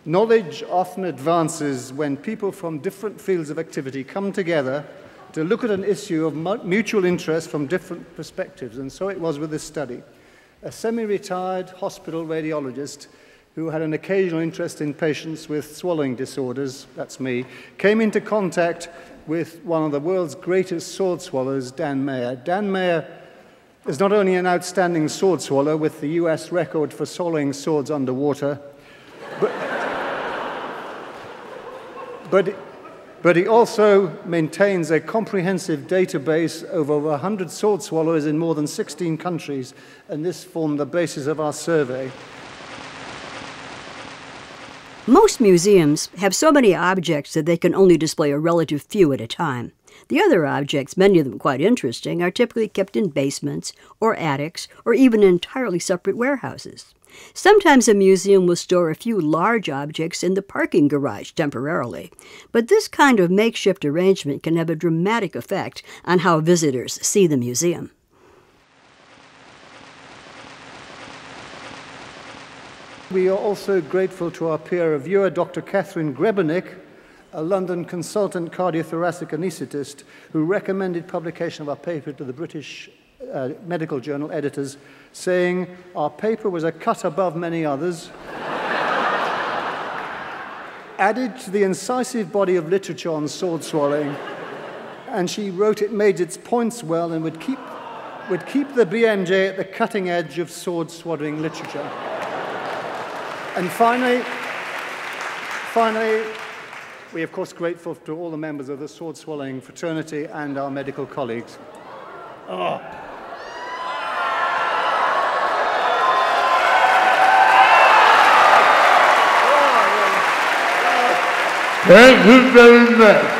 Knowledge often advances when people from different fields of activity come together to look at an issue of mutual interest from different perspectives, and so it was with this study. A semi-retired hospital radiologist who had an occasional interest in patients with swallowing disorders, that's me, came into contact with one of the world's greatest sword swallowers, Dan Mayer. Dan Mayer is not only an outstanding sword swallower with the US record for swallowing swords underwater, but he also maintains a comprehensive database of over 100 sword swallowers in more than 16 countries, and this formed the basis of our survey. Most museums have so many objects that they can only display a relative few at a time. The other objects, many of them quite interesting, are typically kept in basements or attics or even in entirely separate warehouses. Sometimes a museum will store a few large objects in the parking garage temporarily, but this kind of makeshift arrangement can have a dramatic effect on how visitors see the museum. We are also grateful to our peer reviewer, Dr. Catherine Grebenik, a London consultant cardiothoracic anaesthetist, who recommended publication of our paper to the British medical journal editors, saying our paper was a cut above many others, added to the incisive body of literature on sword swallowing, and she wrote it made its points well and would keep the BMJ at the cutting edge of sword swallowing literature. And finally, we are of course grateful to all the members of the sword swallowing fraternity and our medical colleagues. Oh. Thank you very much.